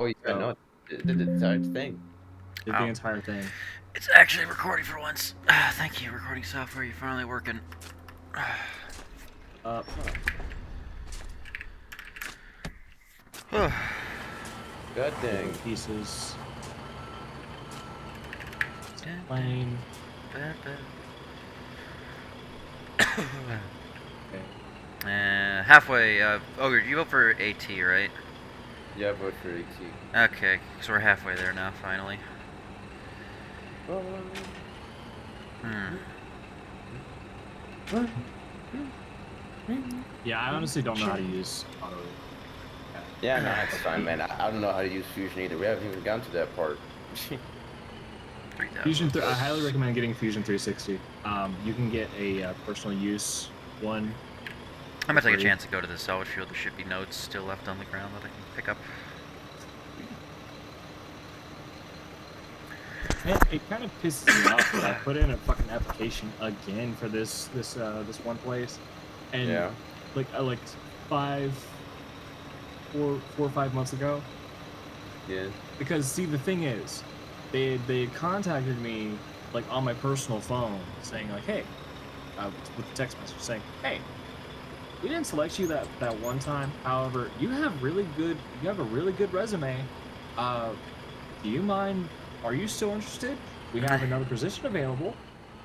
Oh, yeah, So no, the entire thing. did the Oh, entire thing. it's actually recording for once. Thank you, recording software. You're finally working. Fuck. God Lego dang. pieces. Plane. Okay. Halfway. Ogre, you vote for AT, right? Yeah, vote for AT. Okay, so we're halfway there now, finally. Hmm. Yeah, I honestly don't know how to use auto. Yeah, no, it's fine, man. I don't know how to use Fusion either. We haven't even gotten to that part. 3,000 Fusion. I highly votes. recommend getting Fusion 360. You can get a personal use one I'm for gonna take a free. chance to go to the salvage field. There should be notes still left on the ground that I can pick up. Man, it kind of pisses me off that I put in a fucking application again for this one place, and Yeah. like 4 or 5 months ago. Yeah. Because see, the thing is, they had contacted me like on my personal phone saying like, hey, with the text message saying, hey, we didn't select you that one time. However, you have a really good resume. Do you mind? Are you still interested? We have another position available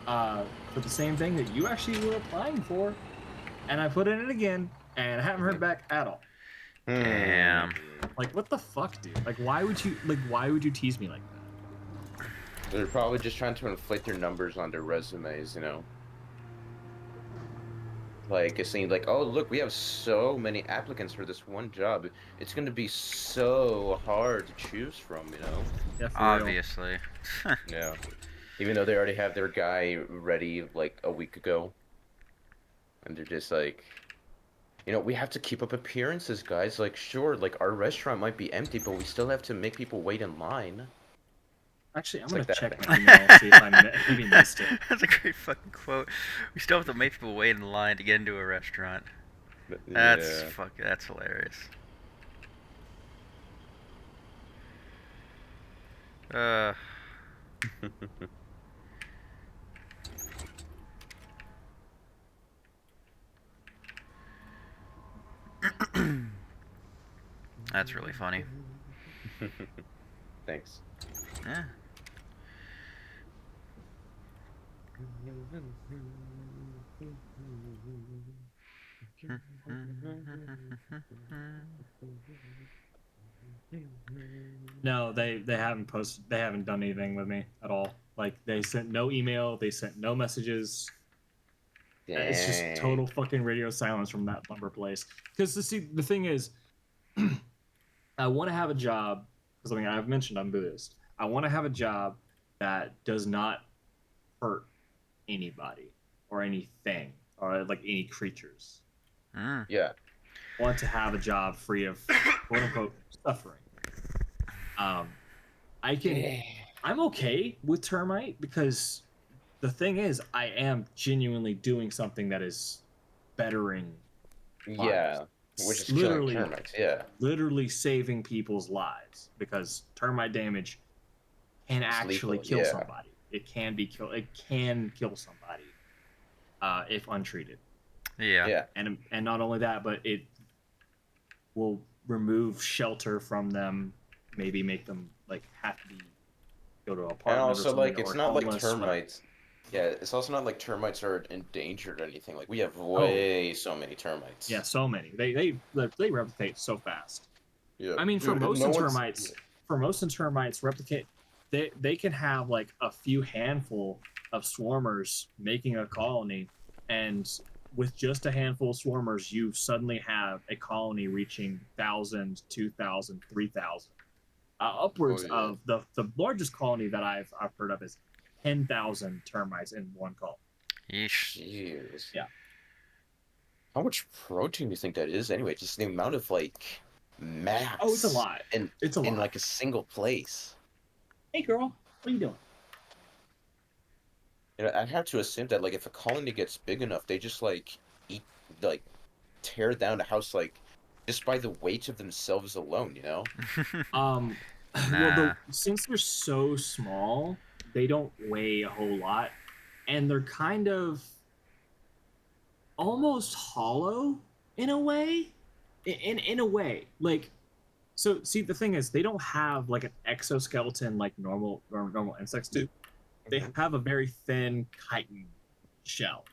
for the same thing that you actually were applying for. And I put in it again, and I haven't heard back at all. Hmm. Damn. Like, what the fuck, dude? Like, why would you tease me like that? They're probably just trying to inflate their numbers on their resumes, you know? Like, it seems like, oh, look, we have so many applicants for this one job. It's going to be so hard to choose from, you know? Yeah, for real. Obviously. Yeah. Even though they already have their guy ready, like, a week ago. And they're just like, we have to keep up appearances, guys. Like, sure, like, our restaurant might be empty, but we still have to make people wait in line. Actually, I'm It's gonna like that. check my email see if maybe missed it. That's a great fucking quote. We still have to make people wait in line to get into a restaurant. Yeah. That's hilarious. Uh, that's really funny. Thanks. Yeah. No, they haven't posted. They haven't done anything with me at all. Like they sent no email. They sent no messages. It's just Dang. total fucking radio silence from that lumber place. Because see, the thing is, I want to have a job. Because I mean, I've mentioned I'm Buddhist. I want to have a job that does not hurt anybody or anything or like any creatures. Mm. Yeah. Want to have a job free of quote unquote suffering. Um, I can. Yeah. I'm okay with termite because the thing is, I am genuinely doing something that is bettering lives. Yeah. Which is killing Literally, termites. Yeah. literally saving people's lives because termite damage can It's actually lethal. kill Yeah. somebody. It can be kill. It can kill somebody if untreated. Yeah. Yeah. And not only that, but it will remove shelter from them. Maybe make them like have to go to an And apartment or also, something like, or it's not like homeless, whatever. termites. Yeah, it's also not like termites are endangered or anything. Like, we have Oh way so many termites. yeah, so many. They replicate so fast. Yeah. I mean, Dude, no one's. for most termites replicate, they can have like a few handful of swarmers making a colony, and with just a handful of swarmers, you suddenly have a colony reaching 1,000, 2,000, 3,000, Oh, upwards yeah. of the largest colony that I've heard of is 10,000 termites in one colony. Yeesh. Jeez. Yeah. How much protein do you think that is anyway? Just the amount of, like, Oh, it's a mass lot. in, It's a in lot. like, a single place. Hey, girl, what are you doing? I'd have to assume that, like, if a colony gets big enough, they just, like, eat, like, tear down the house, like, Just by the weight of themselves alone, you know? Um, well, Nah. since they're so small, they don't weigh a whole lot, and they're kind of almost hollow in a way. In a way, like so. See, the thing is, they don't have like an exoskeleton like normal insects do. They Mhm. have a very thin chitin shell,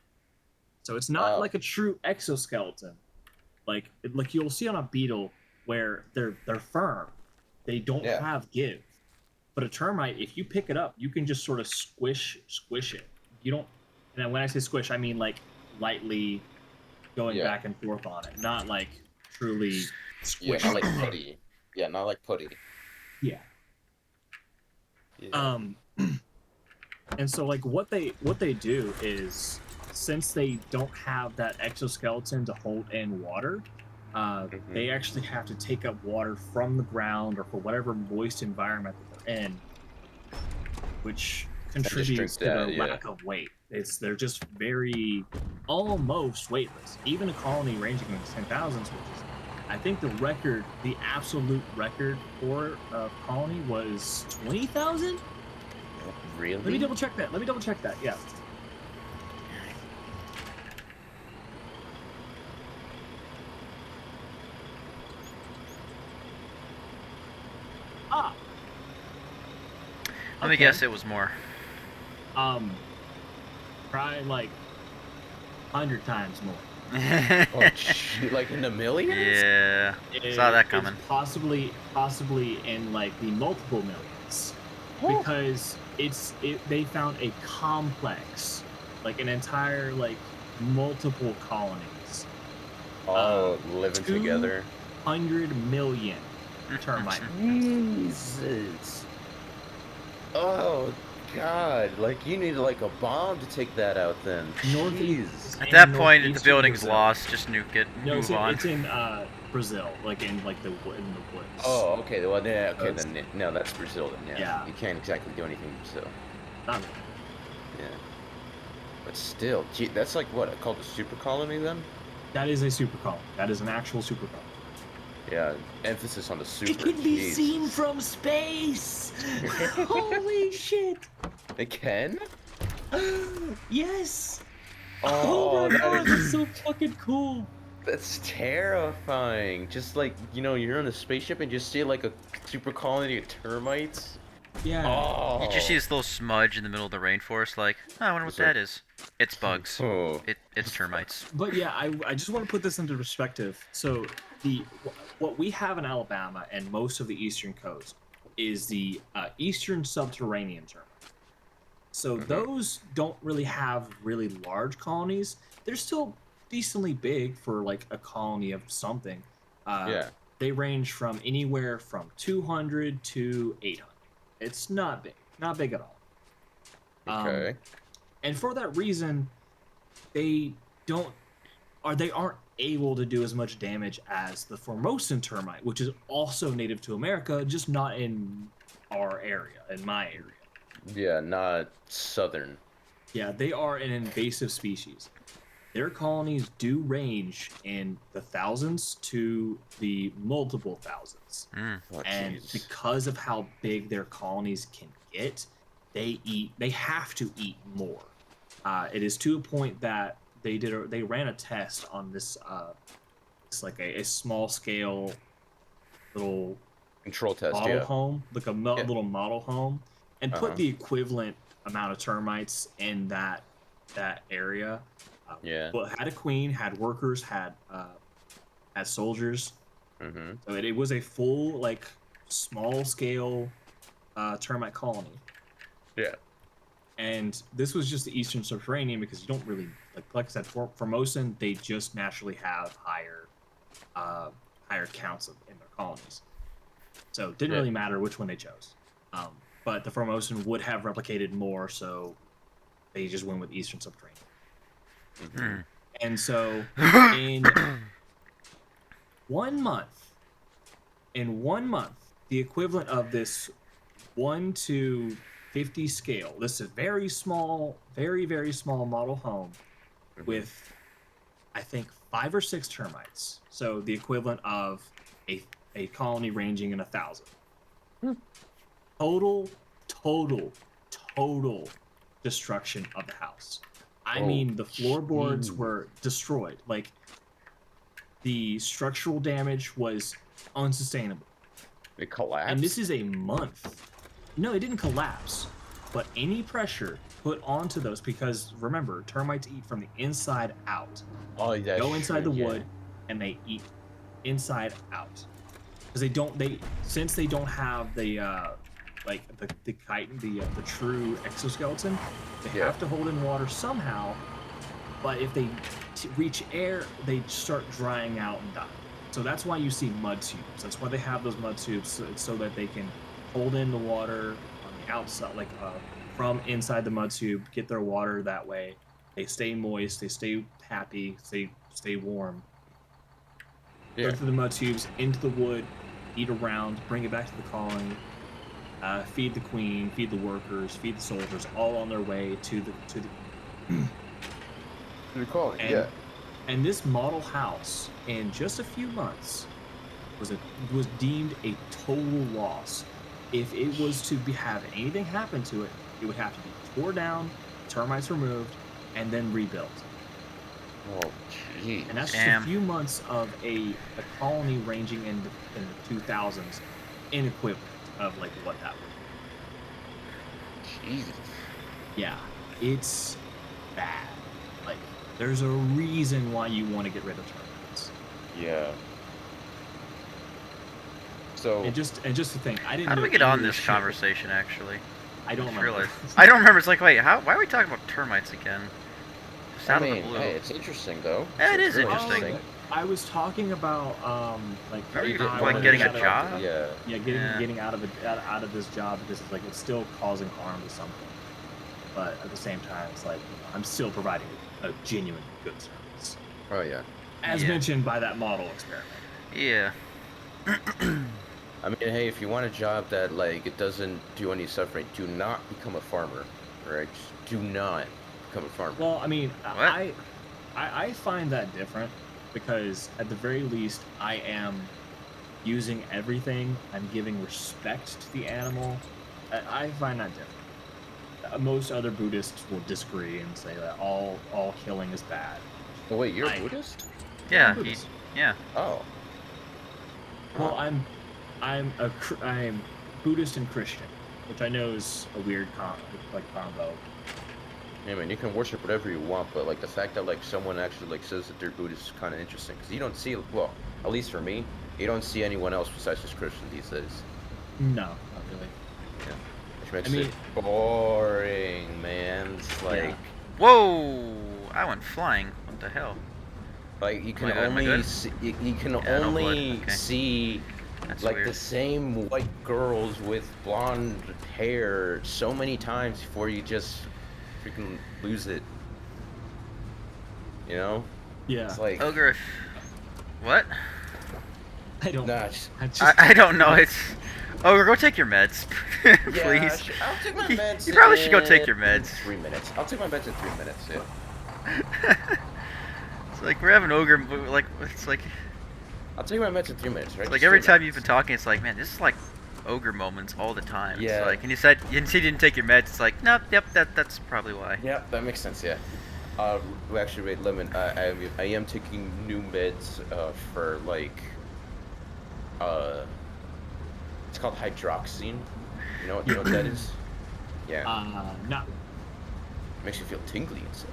so it's not Oh, like a true exoskeleton. Like you'll see on a beetle where they're firm, they don't yeah. have give. But a termite, if you pick it up, you can just sort of squish it. You don't, and when I say squish, I mean like lightly going Yeah. back and forth on it, not like truly Yeah, squish not the like thing. putty. Yeah, not like putty. Yeah. Yeah. Um, and so like what they do is since they don't have that exoskeleton to hold in water, Hmm. they actually have to take up water from the ground or for whatever moist environment that they're in, which And just drink contributes to their that, yeah. lack of weight. They're just very almost weightless. Even a colony ranging in 10,000s, which is I think the absolute record for a colony was 20,000. Let me Really? double check that. Let me double check that. Yeah. Ah, Let me okay. guess, it was more. Um, Probably like 100 times more. Oh, like in the millions? Yeah. Saw that It's coming. possibly in like the multiple millions Oh, because they found a complex, like an entire like multiple colonies, all living two together. hundred million termite nests. Jesus. Oh, God. Like, you need like a bomb to take that out then. Jeez. At In that point, the northeastern building's Brazil. lost. Just nuke it. No, Move on. it's in Brazil, like in like in the woods. Oh, okay. Well, yeah, So okay, it's, then, no, that's Brazil then, yeah. yeah, You can't exactly do anything in Brazil. not really. Yeah. But still, gee, that's like what, called a super colony then? That is a super colony. That is an actual super colony. Yeah, emphasis on the It super, can be seen Jesus. from space. Holy shit! It can? Yes. Oh Oh, my that god, that's is so fucking cool. that's terrifying. Just like, you're on a spaceship and just see like a super colony of termites. Yeah. You just see Oh. this little smudge in the middle of the rainforest, like, oh, I wonder what It's like, that is. It's bugs. oh. It's termites. But yeah, I just want to put this into perspective. So what we have in Alabama and most of the eastern coast is the eastern subterranean termite. So Hmm. those don't really have really large colonies. They're still decently big for like a colony of something. Uh, Yeah. they range from anywhere from 200 to 800. It's not big at all. Um, Okay. and for that reason, they don't they aren't able to do as much damage as the Formosan termite, which is also native to America, just not in our area, in my area. Yeah, not southern. Yeah, they are an invasive species. Their colonies do range in the thousands to the multiple thousands. Mm. Oh, And jeez. because of how big their colonies can get, they have to eat more. It is to a point that they ran a test on this it's like a small scale little Control test, model yeah. home, like a Yeah. little model home, and put Uh-huh. the equivalent amount of termites in that area. Yeah. But had a queen, had workers, had soldiers. Mm-hmm. So it was a full like small scale termite colony. Yeah. And this was just the eastern subterranean because you don't really like I said for Formosan they just naturally have uh, higher counts in their colonies. So it didn't Yeah. really matter which one they chose. Um, but the Formosan would have replicated more, so they just went with Eastern Subterranean. Mm-hmm. And so in 1 month, the equivalent of this 1 to 50 scale, this is very small, very, very small model home Mm-hmm. with I think 5 or 6 termites. So the equivalent of a colony ranging in 1,000. Total, total, total destruction of the house. I Oh, mean, the floorboards jeez. were destroyed. Like, the structural damage was unsustainable. It collapsed. And this is a month. No, it didn't collapse. But any pressure put onto those, because remember, termites eat from the inside out. Oh, that's Go inside true, the yeah. wood, and they eat inside out. Because since they don't have the like the chitin, the true exoskeleton, they Yeah. have to hold in water somehow. But if they reach air, they start drying out and die. So that's why you see mud tubes. That's why they have those mud tubes, so that they can hold in the water on the outside, like from inside the mud tube, get their water that way. They stay moist, they stay happy, stay warm. Yeah. Go through the mud tubes into the wood, eat around, bring it back to the colony, feed the queen, feed the workers, feed the soldiers, all on their way to the Recall it, and yeah. and this model house in just a few months was deemed a total loss. If it was to have anything happen to it, it would have to be tore down, termites removed, and then rebuilt. Oh, jeez. And that's just a few months of a colony ranging in the 2000s, in equivalent of like what that would be. Jesus. Yeah, it's bad. Like, there's a reason why you want to get rid of termites. Yeah. So. And just to think, I didn't. How do know we get any on of this shit. conversation, actually? I don't Just remember. realized. I don't remember. It's like, wait, why are we talking about termites again? Just I out of the mean, blue. hey, it's interesting though. Yeah, it It's is really interesting. I was talking about like Are you, how I like, wanted to getting a get job? Yeah. Yeah, getting out of this job, because it's like it's still causing harm to something. But at the same time, it's like, I'm still providing a genuine good service, Oh yeah. as Yeah. mentioned by that model experiment. Yeah. I mean, hey, if you want a job that like it doesn't do any suffering, do not become a farmer. Right? Just do not become a farmer. Well, I mean, What? I find that different, because at the very least, I am using everything. I'm giving respect to the animal. I find that different. Most other Buddhists will disagree and say that all killing is bad. Oh wait, you're a Buddhist? Yeah. I'm Buddhist. Yeah. Oh. Well, Huh. I'm Buddhist and Christian, which I know is a weird combo. Yeah, man, you can worship whatever you want, but like the fact that like someone actually like says that they're Buddhist is kind of interesting, because you don't see, well, at least for me, you don't see anyone else besides just Christian these days. No, not really. Yeah, which makes I mean- it boring, man. It's like, Yeah. Whoa! I went flying. What the hell? like you can my God, am I only good? see, you can Yeah, no blood. only Okay. see That's like weird. the same white girls with blonde hair so many times before you just freaking lose it. You know? Yeah, It's like, Ogre. What? I don't. nah, just, I don't know. It's. Ogre, go take your meds, yeah, please. I'll take my You- meds. you probably should go take in your meds. 3 minutes. I'll take my meds in 3 minutes. Yeah. It's like we're having ogre. Like it's like I'll take my meds in 3 minutes, right? it's like Just every 3 time you've been minutes. talking, it's like, man, this is like ogre moments all the time. Yeah. It's like, and you said you didn't take your meds. It's like, nope, yep, that's probably why. Yeah, that makes sense. Yeah. Well, actually, wait, Lemon. I am taking new meds. For like. It's called hydroxine. You know what that is? Yeah. not. Makes you feel tingly inside.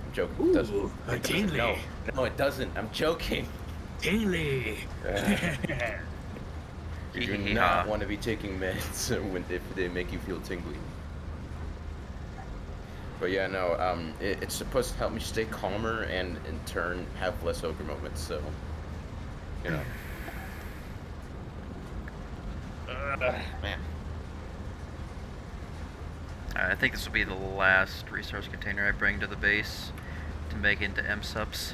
I'm joking. Ooh, It doesn't. a It doesn't. tingly. No, it doesn't. I'm joking. Tingly. You do Hee-hee-ha. not want to be taking meds if they make you feel tingly. But yeah, no. It's supposed to help me stay calmer and in turn have less ogre moments. So, you know. Man. Alright, I think this will be the last resource container I bring to the base to make into Msupps.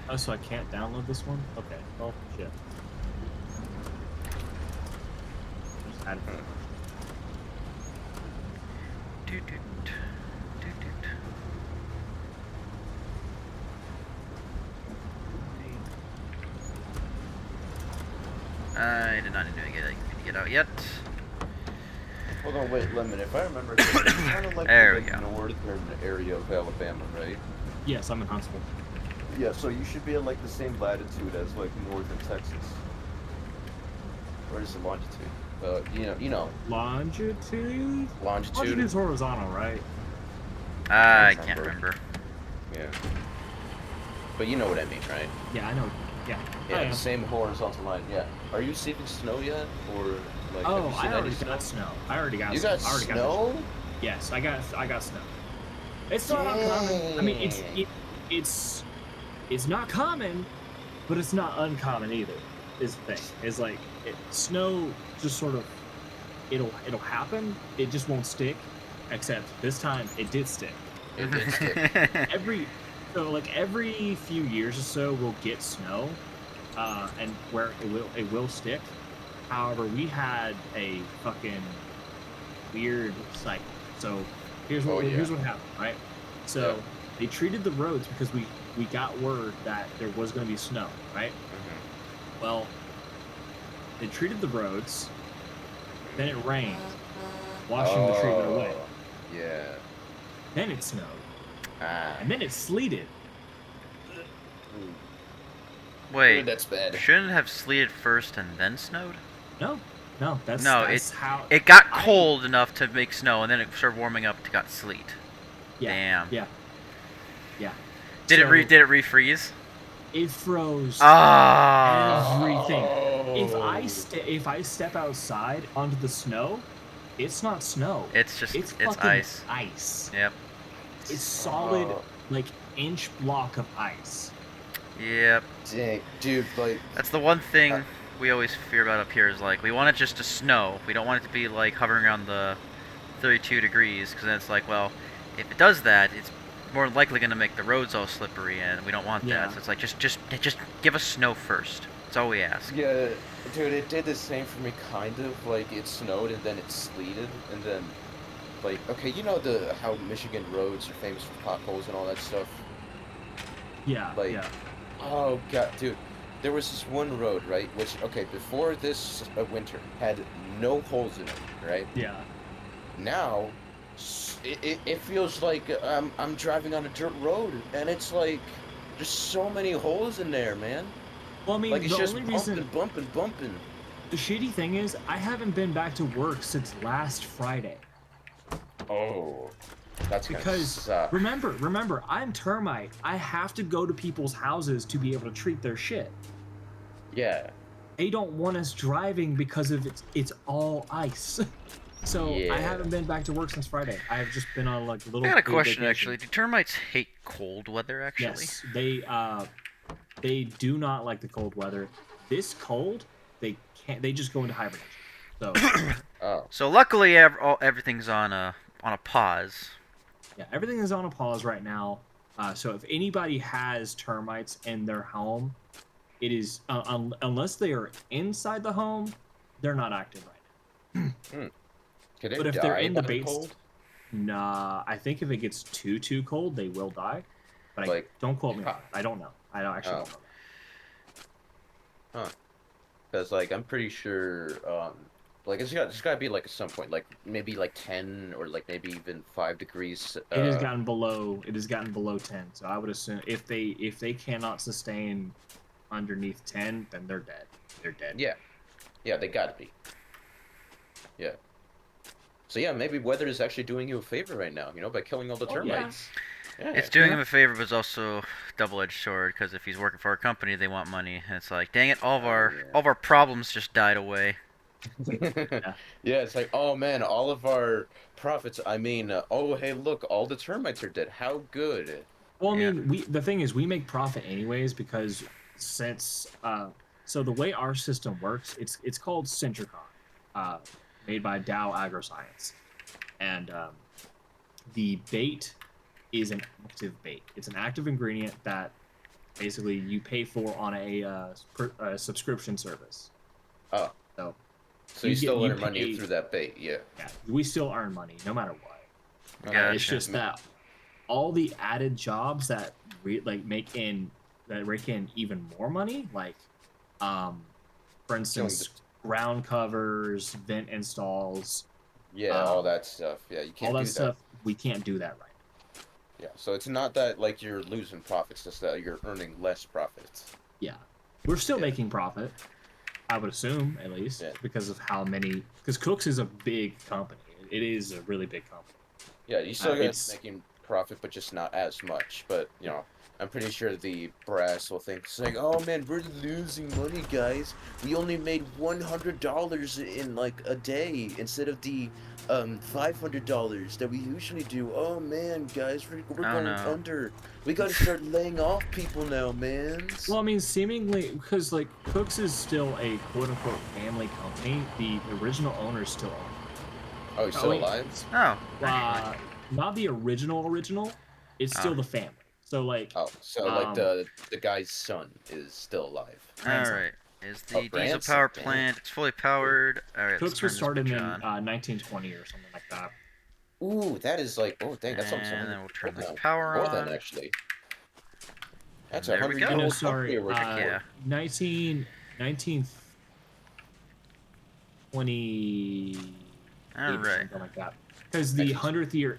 Oh, so I can't download this one? Okay. Well, shit. Just add it. Doot, doot, doot, doot. I did not need to get out yet. Hold on, wait, Lemon. If I remember correctly, it's kind of like There the we go. northern area of Alabama, right? Yes, I'm in Huntsville. Yeah, so you should be in like the same latitude as like northern Texas. Or is it longitude? You know, Longitude? longitude. Longitude's horizontal, right? I Can't can't remember. remember. Yeah. But you know what I mean, right? Yeah, I know. Yeah. Yeah, I the am. same horizontal line. Yeah. Are you seeing snow yet, or like? Oh, have you seen I already any got snow. I already got You snow. got I already snow? Got yes, I got snow. It's not uncommon. I mean, it's not common, but it's not uncommon either. Is the thing. Is like snow just sort of it'll happen. It just won't stick. Except this time it did stick. It did stick. Every few years or so we'll get snow, and where it will stick. However, we had a fucking weird cycle. So here's what happened, right? So Yeah. they treated the roads because we got word that there was going to be snow, right? Mm-hmm. Well, they treated the roads, then it rained, washing the treatment away. Yeah. Then it snowed, Ah. and then it sleeted. Wait, Dude, that's bad. shouldn't it have sleeted first and then snowed? No, that's how it got cold enough to make snow, and then it started warming up to got sleet. Yeah, Damn. Yeah. Did So, it refreeze? It froze Ah. everything. Oh. If I step outside onto the snow, it's not snow. It's fucking ice. Ice. Yep. It's solid, Oh. like inch block of ice. Yep. Dang, dude, like. That's the one thing we always fear about up here is like we want it just to snow. We don't want it to be like hovering around the 32 degrees because then it's like, well, if it does that, it's more likely going to make the roads all slippery, and we don't want Yeah. that. So it's like just give us snow first. That's all we ask. Yeah, dude, it did the same for me, kind of. Like, it snowed and then it sleeted, and then, like, okay, you know how Michigan roads are famous for potholes and all that stuff? Yeah, Like, yeah. oh, God, dude. There was this one road, right, which, okay, before this winter, had no holes in it, right? Yeah. Now, it feels like I'm driving on a dirt road, and it's like, there's so many holes in there, man. Well, I mean, Like, it's the just only bumping. the shitty thing is, I haven't been back to work since last Friday. Oh, that's gonna Because suck. remember, I'm termite. I have to go to people's houses to be able to treat their shit. Yeah. They don't want us driving because of it's all ice. So Yeah. I haven't been back to work since Friday. I've just been on like little. I got a paid question vacations. actually. Do termites hate cold weather actually? Yes, they do not like the cold weather. This cold, they can't. They just go into hibernation. So Oh. So luckily everything's on a pause. yeah, everything is on a pause right now. So if anybody has termites in their home, it is unless they are inside the home, they're not active right now. Could it But if die they're in the by bait, cold? nah, I think if it gets too cold, they will die. But Like, don't quote me on how- it. I don't know. I don't actually Oh. don't know. Huh. Because, like, I'm pretty sure, like, it's gotta be, like, at some point, like, maybe, like, 10 or, like, maybe even 5 degrees, It has gotten below 10. So I would assume if they cannot sustain underneath 10, then they're dead. They're dead. Yeah. Yeah, they gotta be. Yeah. So, yeah, maybe weather is actually doing you a favor right now, you know, by killing all the Oh, yeah. termites. Yeah. It's doing him a favor, but it's also double-edged sword because if he's working for our company, they want money, and it's like, dang it, all of our problems just died away. Yeah, it's like, oh man, all of our profits. I mean, oh hey, look, all the termites are dead. How good. Well, I Yeah. mean, the thing is, we make profit anyways because since so the way our system works, it's called Centricon, made by Dow AgroScience, and the bait is an active bait. It's an active ingredient that basically you pay for on a subscription service. Oh, So so you still you earn money pay- through that bait, yeah. yeah, we still earn money no matter what. Gotcha. It's just that all the added jobs that rake in even more money, like For Doing instance, ground covers, vent installs, yeah, all that stuff. Yeah, you all can't that do that. stuff. We can't do that right. Yeah, so it's not that like you're losing profits, it's that you're earning less profits. Yeah, we're still Yeah. making profit. I would assume, at least, Yeah. because of how many. Because Cooks is a big company. It is a really big company. Yeah, you still get It's making profit, but just not as much. But you know, I'm pretty sure the brass will think it's like, oh man, we're losing money, guys. We only made $100 in like a day instead of the $500 that we usually do. Oh man, guys, we're Oh going no. under. We got to start laying off people now, man. well, I mean, seemingly because like Cooks is still a quote unquote family company. The original owners still own. Oh, he's Oh still wait, alive? Oh, actually. not the original. It's Oh, still the family. So like, Oh, so like um, the guy's son is still alive. all grandson. right. Is Oh, the diesel grandson, power damn. plant? It's fully powered. All right, let's Cooks was turn this started bitch in on, 1920 or something like that. Ooh, that is like, oh dang, that's almost and 100 then we'll years turn old the now. power More than on. actually. That's And a there we 100 go. year No, old sorry, company we're Heck yeah. 1928 All or right. something like that. Because the 19. 100th year